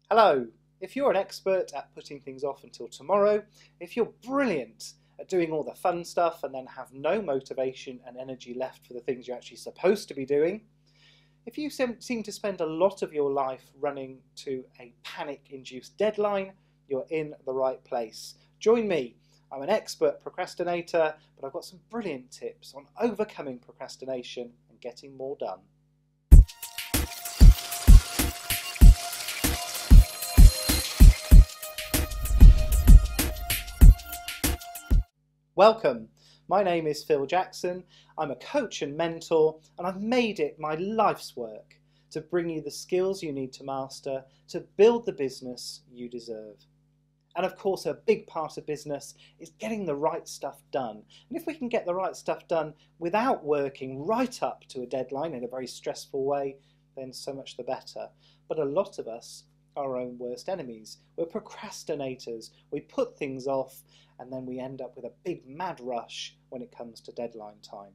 Hello! If you're an expert at putting things off until tomorrow, if you're brilliant at doing all the fun stuff and then have no motivation and energy left for the things you're actually supposed to be doing, if you seem to spend a lot of your life running to a panic-induced deadline, you're in the right place. Join me. I'm an expert procrastinator, but I've got some brilliant tips on overcoming procrastination and getting more done. Welcome. My name is Phil Jackson. I'm a coach and mentor, and I've made it my life's work to bring you the skills you need to master to build the business you deserve. And of course, a big part of business is getting the right stuff done. And if we can get the right stuff done without working right up to a deadline in a very stressful way, then so much the better. But a lot of us are our own worst enemies. We're procrastinators. We put things off and then we end up with a big mad rush when it comes to deadline time.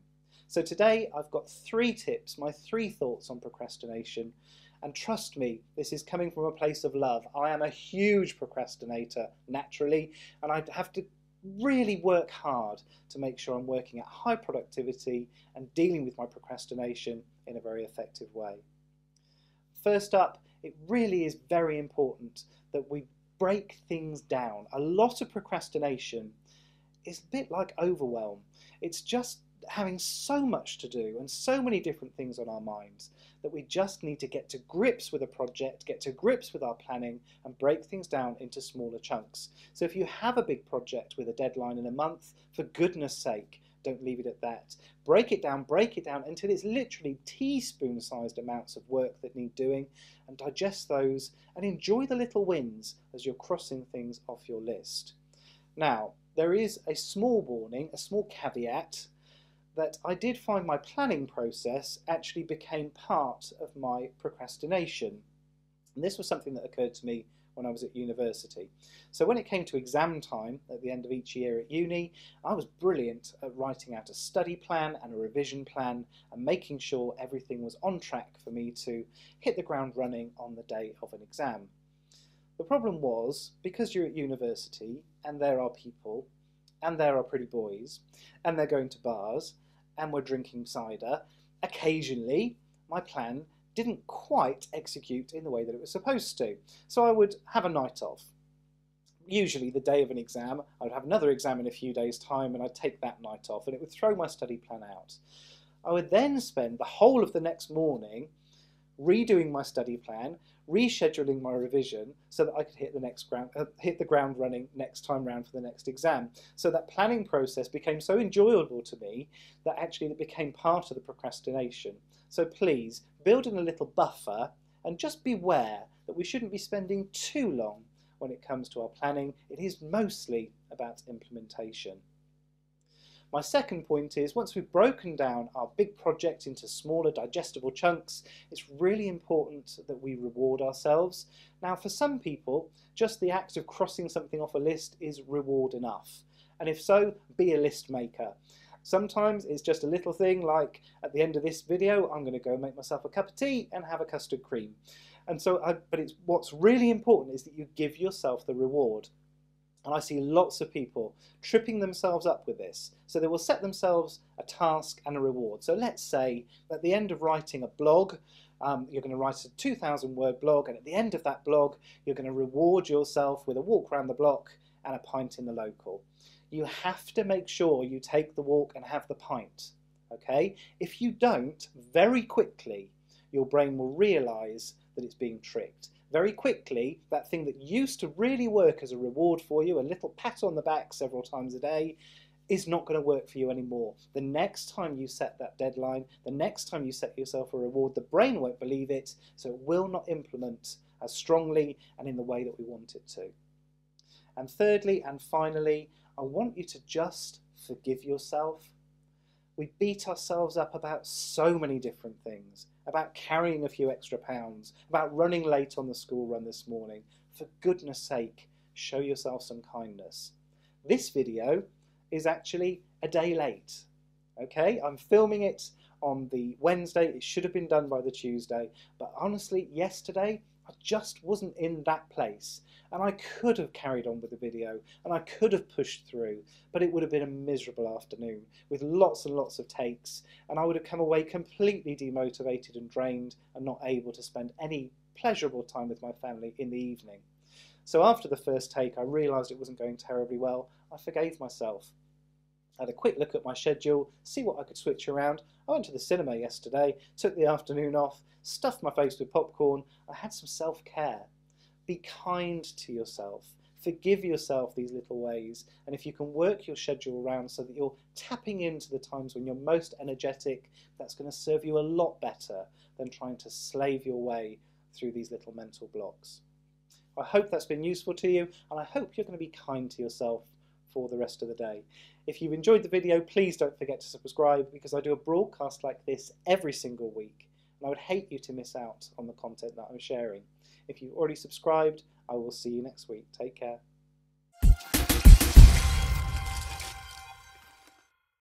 So today I've got 3 tips, my 3 thoughts on procrastination, and trust me, this is coming from a place of love. I am a huge procrastinator naturally, and I have to really work hard to make sure I'm working at high productivity and dealing with my procrastination in a very effective way. First up, it really is very important that we break things down. A lot of procrastination is a bit like overwhelm. It's just having so much to do and so many different things on our minds that we just need to get to grips with a project, get to grips with our planning and break things down into smaller chunks. So if you have a big project with a deadline in a month, for goodness sake, don't leave it at that. Break it down until it's literally teaspoon-sized amounts of work that need doing, and digest those and enjoy the little wins as you're crossing things off your list. Now, there is a small warning, a small caveat, that I did find my planning process actually became part of my procrastination. And this was something that occurred to me when I was at university. So when it came to exam time at the end of each year at uni, I was brilliant at writing out a study plan and a revision plan and making sure everything was on track for me to hit the ground running on the day of an exam. The problem was, because you're at university and there are people and there are pretty boys and they're going to bars and we're drinking cider, occasionally my plan didn't quite execute in the way that it was supposed to. So I would have a night off. Usually the day of an exam, I would have another exam in a few days' time and I'd take that night off and it would throw my study plan out. I would then spend the whole of the next morning redoing my study plan, rescheduling my revision so that I could hit the ground running next time round for the next exam. So that planning process became so enjoyable to me that actually it became part of the procrastination. So please, build in a little buffer and just beware that we shouldn't be spending too long when it comes to our planning. It is mostly about implementation. My second point is, once we've broken down our big project into smaller digestible chunks, it's really important that we reward ourselves. Now, for some people, just the act of crossing something off a list is reward enough. And if so, be a list maker. Sometimes it's just a little thing like, at the end of this video, I'm going to go make myself a cup of tea and have a custard cream. And so, what's really important is that you give yourself the reward. And I see lots of people tripping themselves up with this. So they will set themselves a task and a reward. So let's say at the end of writing a blog, you're going to write a 2,000 word blog, and at the end of that blog, you're going to reward yourself with a walk around the block and a pint in the local. You have to make sure you take the walk and have the pint, okay? If you don't, very quickly, your brain will realise that it's being tricked. Very quickly, that thing that used to really work as a reward for you, a little pat on the back several times a day, is not going to work for you anymore. The next time you set that deadline, the next time you set yourself a reward, the brain won't believe it, so it will not implement as strongly and in the way that we want it to. And thirdly and finally, I want you to just forgive yourself. We beat ourselves up about so many different things, about carrying a few extra pounds, about running late on the school run this morning. For goodness sake, show yourself some kindness. This video is actually a day late, okay? I'm filming it on the Wednesday. It should have been done by the Tuesday, but honestly, yesterday I just wasn't in that place, and I could have carried on with the video and I could have pushed through, but it would have been a miserable afternoon with lots and lots of takes, and I would have come away completely demotivated and drained and not able to spend any pleasurable time with my family in the evening. So after the first take, I realised it wasn't going terribly well. I forgave myself. I had a quick look at my schedule, see what I could switch around. I went to the cinema yesterday, took the afternoon off, stuffed my face with popcorn. I had some self-care. Be kind to yourself. Forgive yourself these little ways. And if you can work your schedule around so that you're tapping into the times when you're most energetic, that's going to serve you a lot better than trying to slave your way through these little mental blocks. I hope that's been useful to you, and I hope you're going to be kind to yourself for the rest of the day. If you've enjoyed the video, please don't forget to subscribe, because I do a broadcast like this every single week, and I would hate you to miss out on the content that I'm sharing. If you've already subscribed, I will see you next week. Take care.